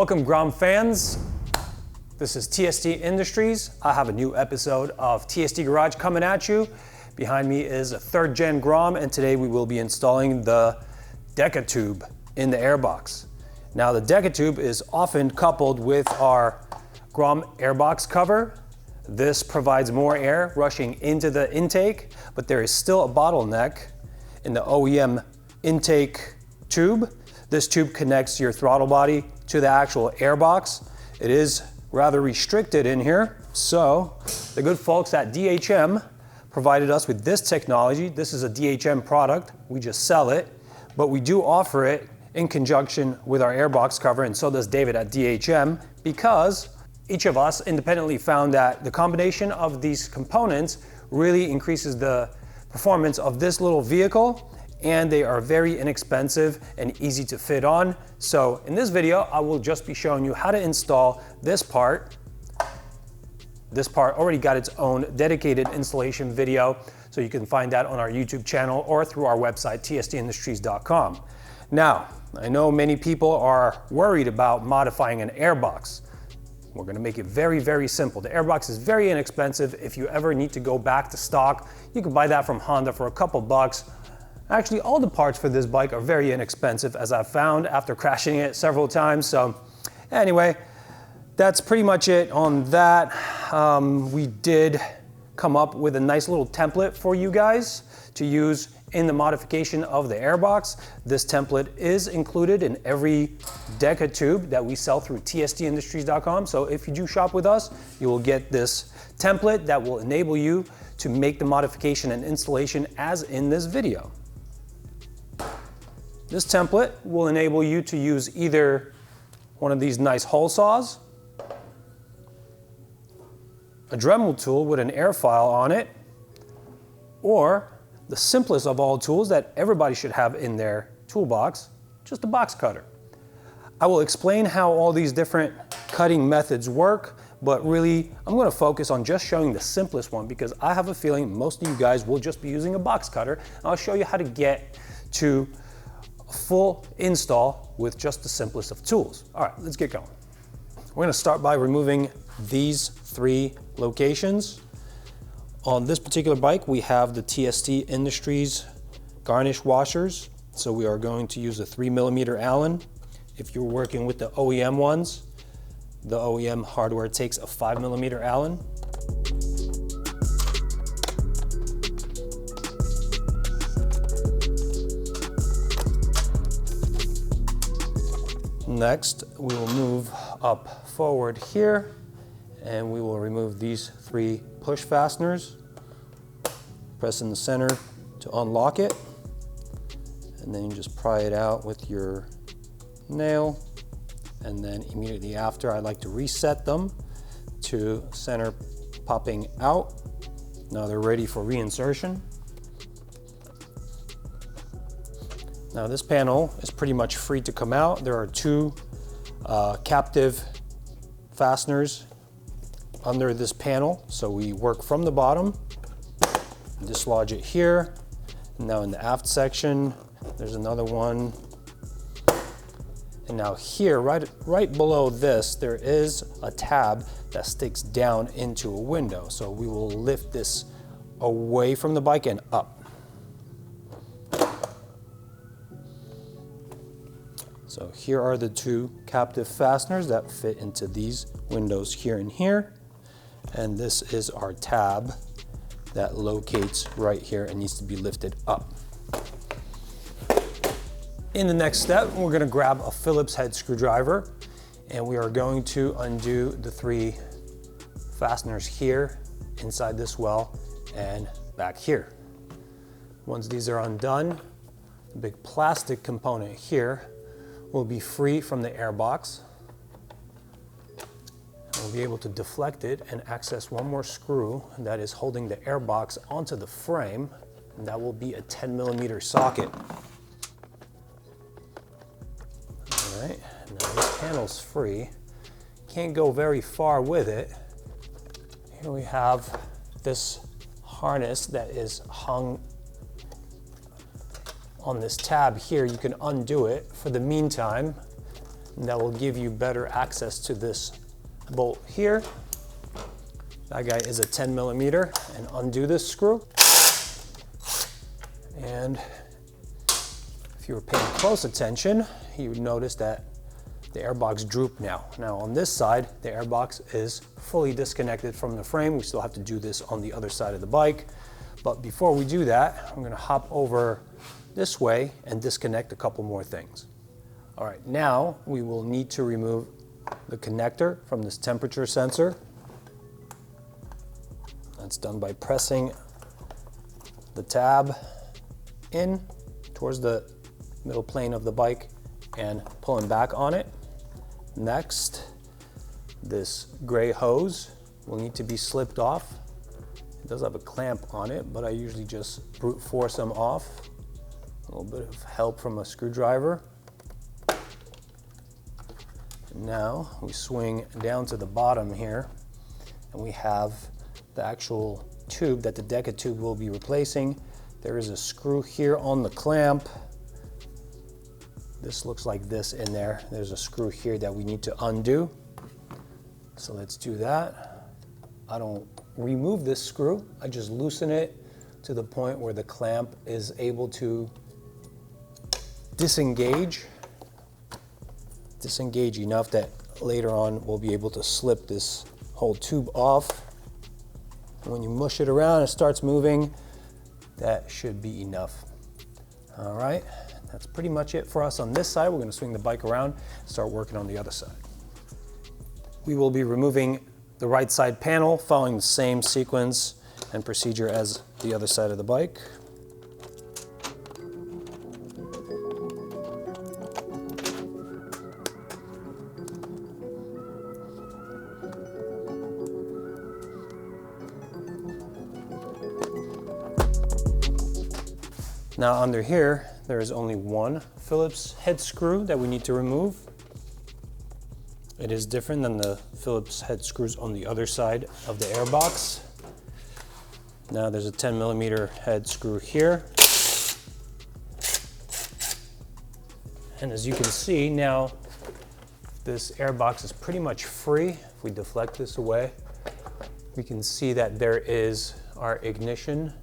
Welcome Grom fans. This is TST Industries. I have a new episode of TST Garage coming at you. Behind me is a 3rd gen Grom, and today we will be installing the Decha Tube in the airbox. Now the Decha Tube is often coupled with our Grom airbox cover. This provides more air rushing into the intake, but there is still a bottleneck in the OEM intake tube. This tube connects your throttle body to the actual airbox. It is rather restricted in here, so the good folks at DHM provided us with this technology. This is a DHM product. We just sell it, but we do offer it in conjunction with our airbox cover, and so does David at DHM, because each of us independently found that the combination of these components really increases the performance of this little vehicle, and they are very inexpensive and easy to fit on. So in this video, I will just be showing you how to install this part. This part already got its own dedicated installation video, so you can find that on our YouTube channel or through our website, tstindustries.com. Now, I know many people are worried about modifying an airbox. We're gonna make it very, very simple. The airbox is very inexpensive. If you ever need to go back to stock, you can buy that from Honda for a couple bucks. Actually, all the parts for this bike are very inexpensive, as I've found after crashing it several times. So anyway, that's pretty much it on that. We did come up with a nice little template for you guys to use in the modification of the airbox. This template is included in every Decha tube that we sell through tstindustries.com. So if you do shop with us, you will get this template that will enable you to make the modification and installation as in this video. This template will enable you to use either one of these nice hole saws, a Dremel tool with an air file on it, or the simplest of all tools that everybody should have in their toolbox, just a box cutter. I will explain how all these different cutting methods work, but really I'm going to focus on just showing the simplest one, because I have a feeling most of you guys will just be using a box cutter. I'll show you how to get to a full install with just the simplest of tools. All right, let's get going. We're going to start by removing these 3 locations. On this particular bike, we have the TST Industries garnish washers. So we are going to use a 3mm Allen. If you're working with the OEM ones, the OEM hardware takes a 5mm Allen. Next, we will move up forward here, and we will remove these 3 push fasteners. Press in the center to unlock it, and then you just pry it out with your nail, and then immediately after, I like to reset them to center popping out. Now they're ready for reinsertion. Now this panel is pretty much free to come out. There are 2 captive fasteners under this panel. So we work from the bottom, dislodge it here. And now in the aft section, there's another one. And now here, right below this, there is a tab that sticks down into a window. So we will lift this away from the bike and up. So here are the 2 captive fasteners that fit into these windows here and here. And this is our tab that locates right here and needs to be lifted up. In the next step, we're going to grab a Phillips head screwdriver, and we are going to undo the 3 fasteners here inside this well and back here. Once these are undone, the big plastic component here will be free from the airbox. We'll be able to deflect it and access one more screw that is holding the airbox onto the frame, and that will be a 10mm socket. All right, now this panel's free. Can't go very far with it. Here we have this harness that is hung on this tab here. You can undo it. For the meantime, And that will give you better access to this bolt here. That guy is a 10 millimeter, and undo this screw. And if you were paying close attention, you would notice that the airbox drooped now. Now on this side, the airbox is fully disconnected from the frame. We still have to do this on the other side of the bike. But before we do that, I'm gonna hop over this way and disconnect a couple more things. All right, now we will need to remove the connector from this temperature sensor. That's done by pressing the tab in towards the middle plane of the bike and pulling back on it. Next, this gray hose will need to be slipped off. It does have a clamp on it, but I usually just brute force them off. A little bit of help from a screwdriver. And now we swing down to the bottom here, and we have the actual tube that the Decha tube will be replacing. There is a screw here on the clamp. This looks like this in there. There's a screw here that we need to undo. So let's do that. I don't remove this screw. I just loosen it to the point where the clamp is able to disengage enough that later on we'll be able to slip this whole tube off. When you mush it around, it starts moving. That should be enough. All right, that's pretty much it for us on this side. We're gonna swing the bike around and start working on the other side. We will be removing the right side panel following the same sequence and procedure as the other side of the bike. Now under here, there is only one Phillips head screw that we need to remove. It is different than the Phillips head screws on the other side of the airbox. Now there's a 10 millimeter head screw here. And as you can see now, this airbox is pretty much free. If we deflect this away, we can see that there is our ignition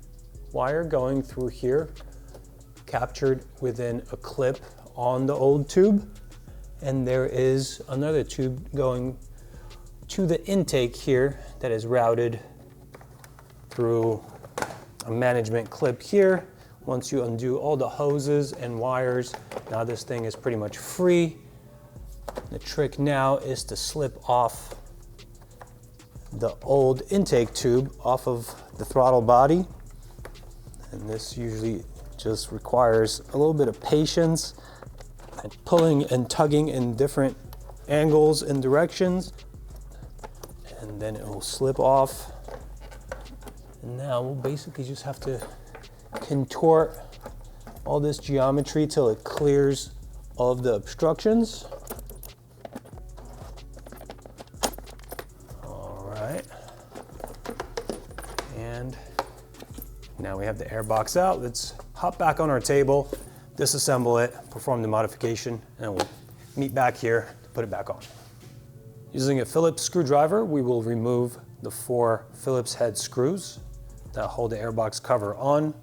wire going through here, captured within a clip on the old tube. And there is another tube going to the intake here that is routed through a management clip here. Once you undo all the hoses and wires, now this thing is pretty much free. The trick now is to slip off the old intake tube off of the throttle body. And this usually just requires a little bit of patience and pulling and tugging in different angles and directions. And then it will slip off. And now we'll basically just have to contort all this geometry till it clears all of the obstructions. All right. And now we have the airbox out. Let's hop back on our table, disassemble it, perform the modification, and we'll meet back here to put it back on. Using a Phillips screwdriver, we will remove the 4 Phillips head screws that hold the airbox cover on.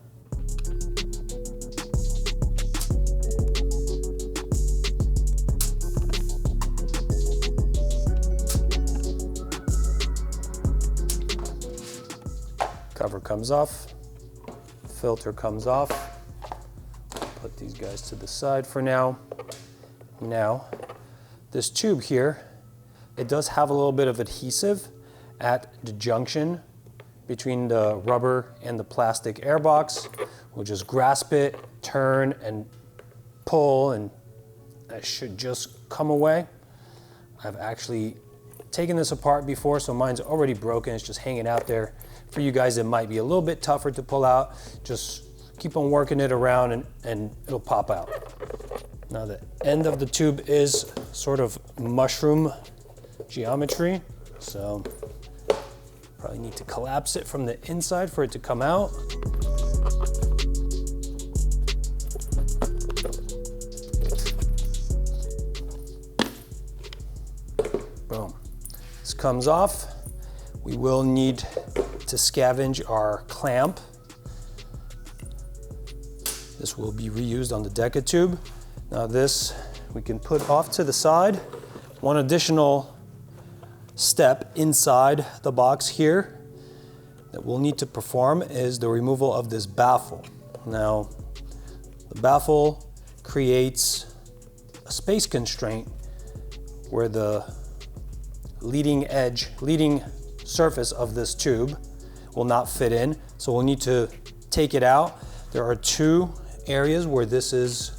Cover comes off, filter comes off. Put these guys to the side for now. Now, this tube here, it does have a little bit of adhesive at the junction between the rubber and the plastic airbox. We'll just grasp it, turn and pull, and that should just come away. I've actually taken this apart before, so mine's already broken. It's just hanging out there. For you guys, it might be a little bit tougher to pull out. Just keep on working it around and it'll pop out. Now the end of the tube is sort of mushroom geometry, so probably need to collapse it from the inside for it to come out. comes off, we will need to scavenge our clamp. This will be reused on the Decha tube. Now this we can put off to the side. One additional step inside the box here that we'll need to perform is the removal of this baffle. Now, the baffle creates a space constraint where the leading surface of this tube will not fit in, so we'll need to take it out. There are two areas where this is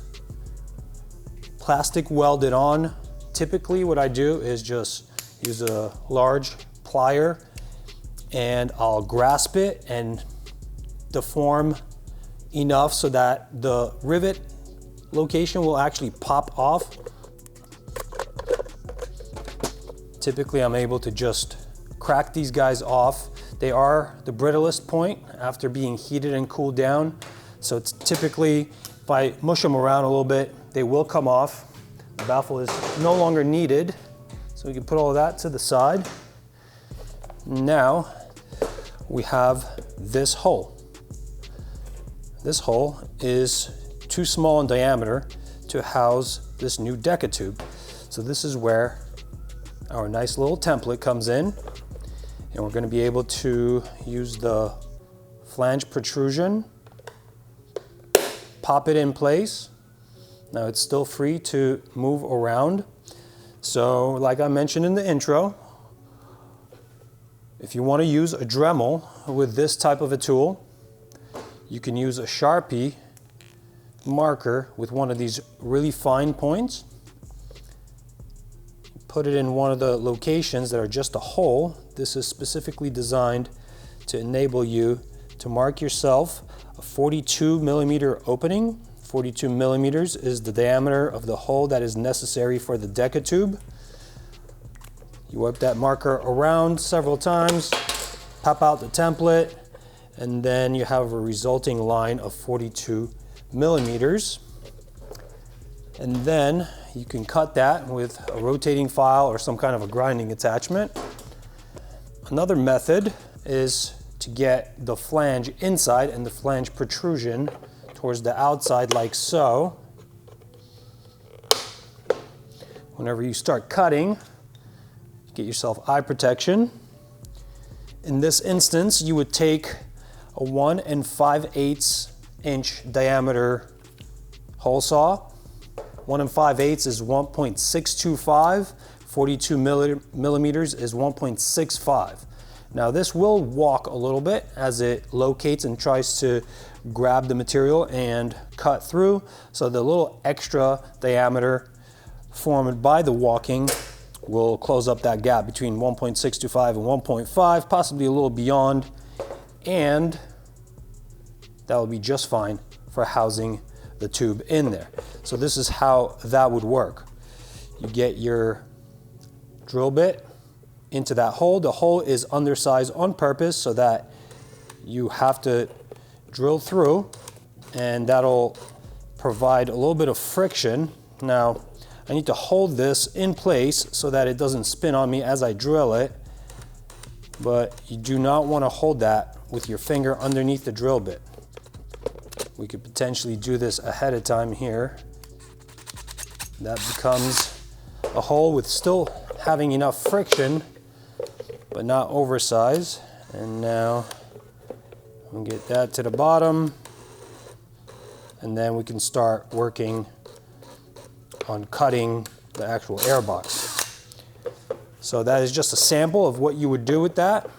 plastic welded on. Typically what I do is just use a large plier and I'll grasp it and deform enough so that the rivet location will actually pop off. Typically I'm able to just crack these guys off. They are the brittlest point after being heated and cooled down. So it's typically, if I mush them around a little bit, they will come off. The baffle is no longer needed. So we can put all of that to the side. Now we have this hole. This hole is too small in diameter to house this new Decha tube. So this is where our nice little template comes in, and we're going to be able to use the flange protrusion, pop it in place. Now it's still free to move around. So like I mentioned in the intro, if you want to use a Dremel with this type of a tool, you can use a Sharpie marker with one of these really fine points. Put it in one of the locations that are just a hole. This is specifically designed to enable you to mark yourself a 42 millimeter opening. 42 millimeters is the diameter of the hole that is necessary for the Decha tube. You wipe that marker around several times, pop out the template, and then you have a resulting line of 42 millimeters. And then you can cut that with a rotating file or some kind of a grinding attachment. Another method is to get the flange inside and the flange protrusion towards the outside like so. Whenever you start cutting, get yourself eye protection. In this instance, you would take a 1 5/8 inch diameter hole saw. 1 5/8 is 1.625, 42 millimeters is 1.65. Now this will walk a little bit as it locates and tries to grab the material and cut through. So the little extra diameter formed by the walking will close up that gap between 1.625 and 1.5, possibly a little beyond, and that will be just fine for housing the tube in there. So this is how that would work. You get your drill bit into that hole. The hole is undersized on purpose so that you have to drill through, and that'll provide a little bit of friction. Now, I need to hold this in place so that it doesn't spin on me as I drill it, but you do not want to hold that with your finger underneath the drill bit. We could potentially do this ahead of time here. That becomes a hole with still having enough friction, but not oversized. And now we'll get that to the bottom, and then we can start working on cutting the actual airbox. So that is just a sample of what you would do with that.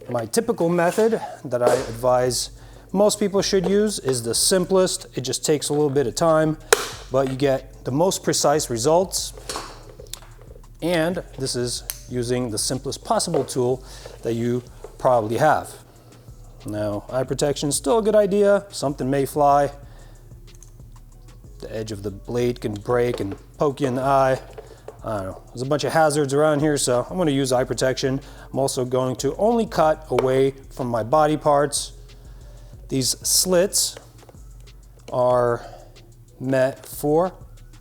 My typical method that I advise most people should use is the simplest. It just takes a little bit of time, but you get the most precise results. And this is using the simplest possible tool that you probably have. Now, eye protection is still a good idea. Something may fly. The edge of the blade can break and poke you in the eye. I don't know. There's a bunch of hazards around here, so I'm going to use eye protection. I'm also going to only cut away from my body parts. These slits are meant for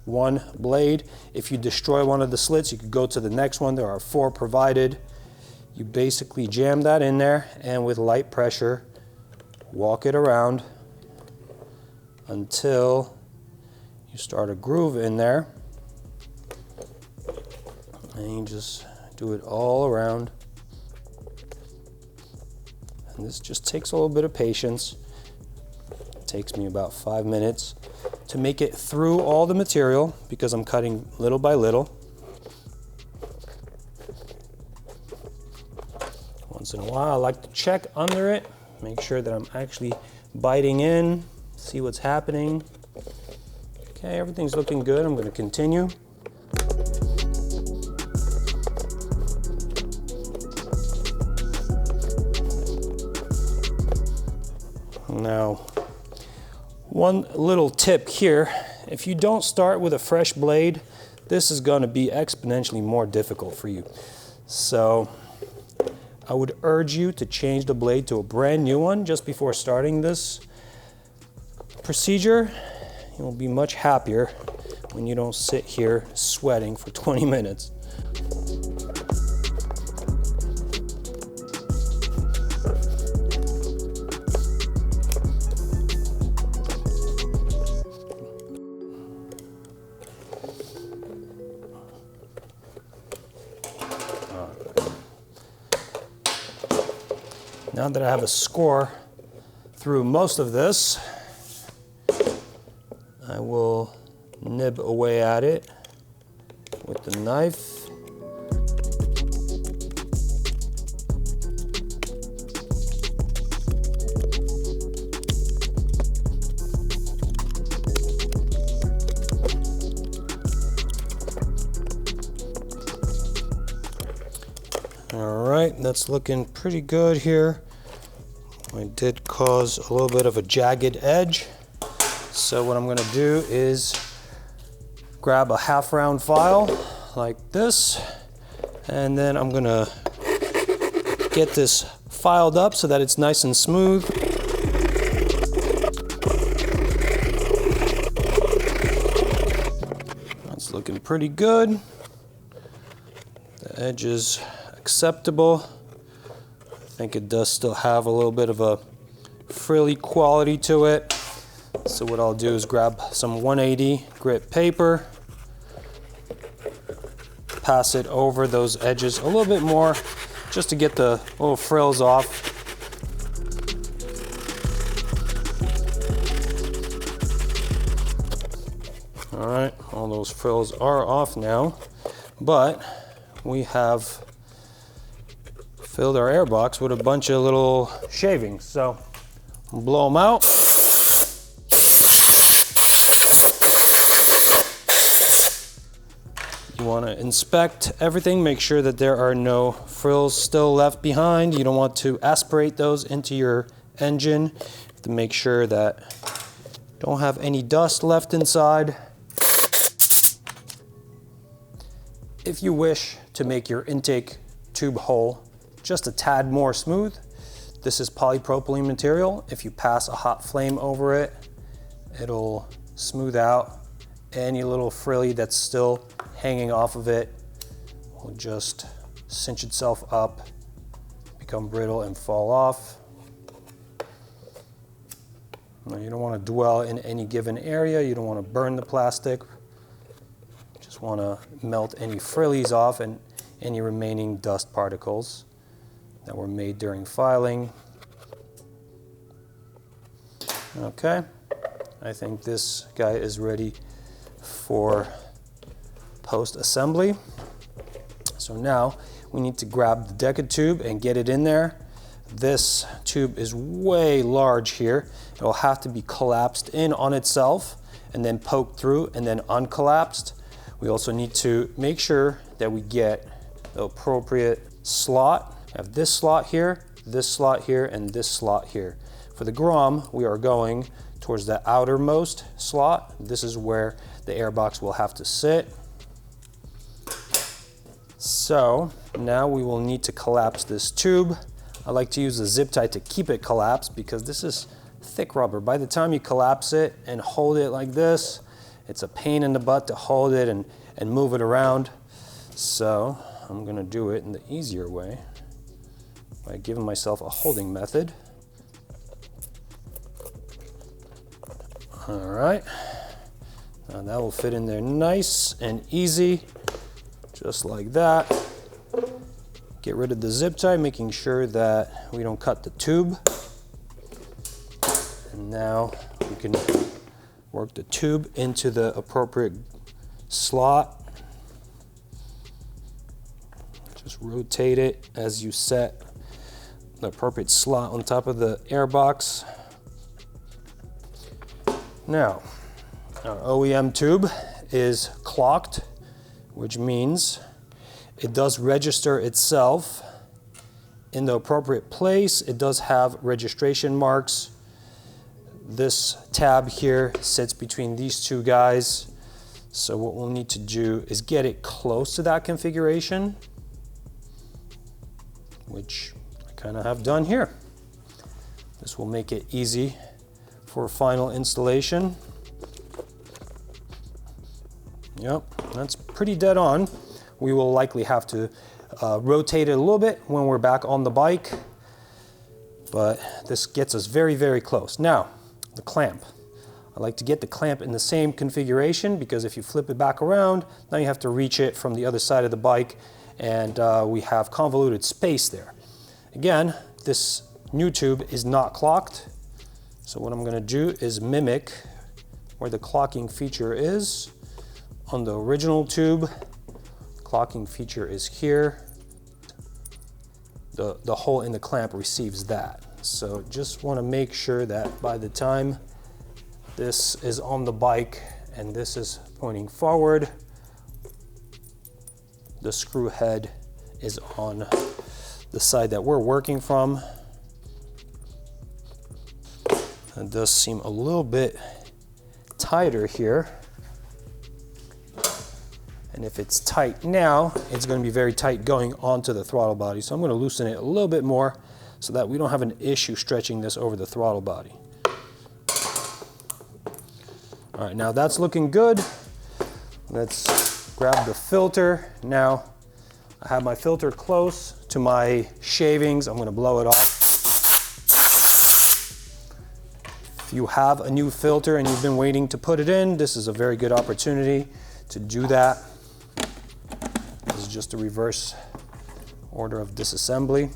one blade. If you destroy one of the slits, you could go to the next one. There are 4 provided. You basically jam that in there and with light pressure, walk it around until you start a groove in there. And you just do it all around. And this just takes a little bit of patience. It takes me about 5 minutes to make it through all the material because I'm cutting little by little. Once in a while, I like to check under it, make sure that I'm actually biting in, see what's happening. Okay, everything's looking good. I'm going to continue. Now, one little tip here, if you don't start with a fresh blade, this is going to be exponentially more difficult for you. So I would urge you to change the blade to a brand new one just before starting this procedure. You'll be much happier when you don't sit here sweating for 20 minutes. Now that I have a score through most of this, I will nib away at it with the knife. All right, that's looking pretty good here. I did cause a little bit of a jagged edge. So what I'm gonna do is grab a half round file like this, and then I'm gonna get this filed up so that it's nice and smooth. That's looking pretty good. The edge is acceptable. I think it does still have a little bit of a frilly quality to it. So what I'll do is grab some 180 grit paper, pass it over those edges a little bit more just to get the little frills off. All right, all those frills are off now, but we have filled our airbox with a bunch of little shavings. So I'll blow them out. You want to inspect everything, make sure that there are no frills still left behind. You don't want to aspirate those into your engine. You have to make sure that you don't have any dust left inside. If you wish to make your intake tube hole just a tad more smooth, this is polypropylene material. If you pass a hot flame over it, it'll smooth out any little frilly that's still hanging off of it. Will just cinch itself up, become brittle and fall off. Now, you don't want to dwell in any given area. You don't want to burn the plastic. You just want to melt any frillies off and any remaining dust particles that were made during filing. Okay, I think this guy is ready for post-assembly. So now we need to grab the Decha tube and get it in there. This tube is way large here. It will have to be collapsed in on itself and then poked through and then uncollapsed. We also need to make sure that we get the appropriate slot. I have this slot here, and this slot here. For the Grom, we are going towards the outermost slot. This is where the airbox will have to sit. So now we will need to collapse this tube. I like to use a zip tie to keep it collapsed because this is thick rubber. By the time you collapse it and hold it like this, It's a pain in the butt to hold it and move it around. So I'm gonna do it in the easier way by giving myself a holding method. All right, now that will fit in there nice and easy, just like that. Get rid of the zip tie, making sure that we don't cut the tube. And now we can work the tube into the appropriate slot. Just rotate it as you set the appropriate slot on top of the airbox. Now, our OEM tube is clocked, which means it does register itself in the appropriate place. It does have registration marks. This tab here sits between these two guys. So what we'll need to do is get it close to that configuration, which I kind of have done here. This will make it easy for final installation. Yep, that's pretty dead on. We will likely have to rotate it a little bit when we're back on the bike, but this gets us very, very close. Now, the clamp. I like to get the clamp in the same configuration because if you flip it back around, now you have to reach it from the other side of the bike, and we have convoluted space there. Again, this new tube is not clocked, so what I'm going to do is mimic where the clocking feature is. On the original tube, clocking feature is here. The hole in the clamp receives that. So just want to make sure that by the time this is on the bike and this is pointing forward, the screw head is on the side that we're working from. It does seem a little bit tighter here. And if it's tight now, it's going to be very tight going onto the throttle body. So I'm going to loosen it a little bit more so that we don't have an issue stretching this over the throttle body. All right, now that's looking good. Let's grab the filter. Now I have my filter close to my shavings. I'm going to blow it off. If you have a new filter and you've been waiting to put it in, this is a very good opportunity to do that. This is just a reverse order of disassembly.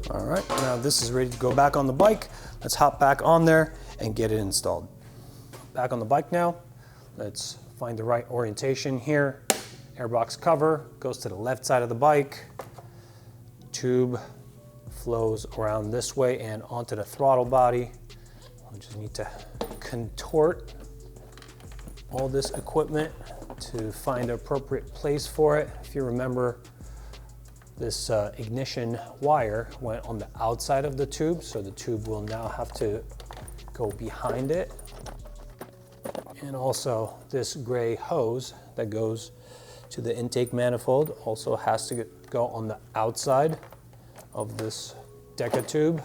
All right, now this is ready to go back on the bike. Let's hop back on there and get it installed. Back on the bike now. Let's find the right orientation here. Airbox cover goes to the left side of the bike. Tube flows around this way and onto the throttle body. We just need to contort all this equipment to find the appropriate place for it. If you remember, this ignition wire went on the outside of the tube, so the tube will now have to go behind it. And also this gray hose that goes to the intake manifold also has to go on the outside of this Decha tube.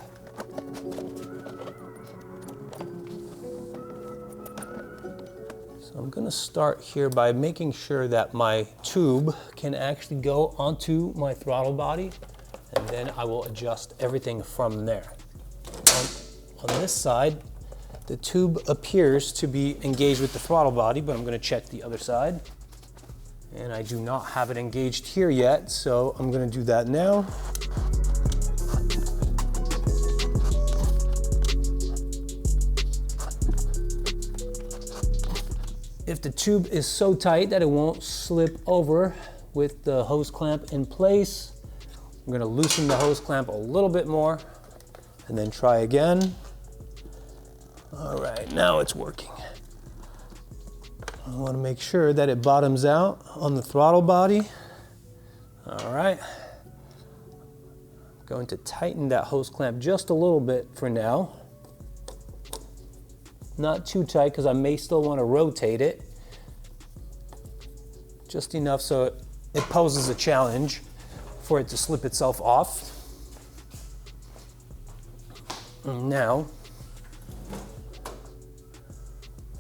So I'm going to start here by making sure that my tube can actually go onto my throttle body, and then I will adjust everything from there. On this side, the tube appears to be engaged with the throttle body, but I'm going to check the other side. And I do not have it engaged here yet, so I'm going to do that now. If the tube is so tight that it won't slip over with the hose clamp in place, I'm going to loosen the hose clamp a little bit more and then try again. All right, now it's working. I want to make sure that it bottoms out on the throttle body. All right. I'm going to tighten that hose clamp just a little bit for now. Not too tight because I may still want to rotate it. just enough so it poses a challenge for it to slip itself off. And now,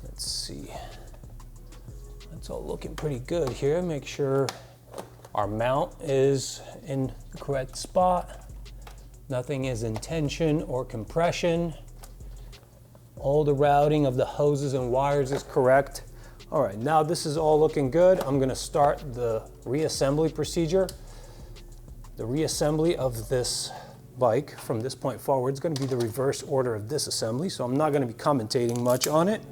let's see. It's all looking pretty good here. Make sure our mount is in the correct spot. Nothing is in tension or compression. All the routing of the hoses and wires is correct. All right, now this is all looking good. I'm gonna start the reassembly procedure. The reassembly of this bike from this point forward is gonna be the reverse order of this assembly, so I'm not gonna be commentating much on it.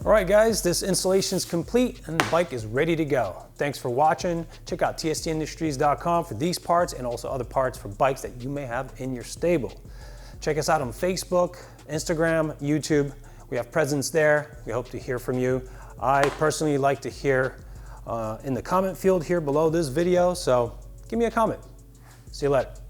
All right guys, this installation is complete and the bike is ready to go. Thanks for watching. Check out tstindustries.com for these parts and also other parts for bikes that you may have in your stable. Check us out on Facebook, Instagram, YouTube. We have presence there. We hope to hear from you. I personally like to hear in the comment field here below this video, so give me a comment. See you later.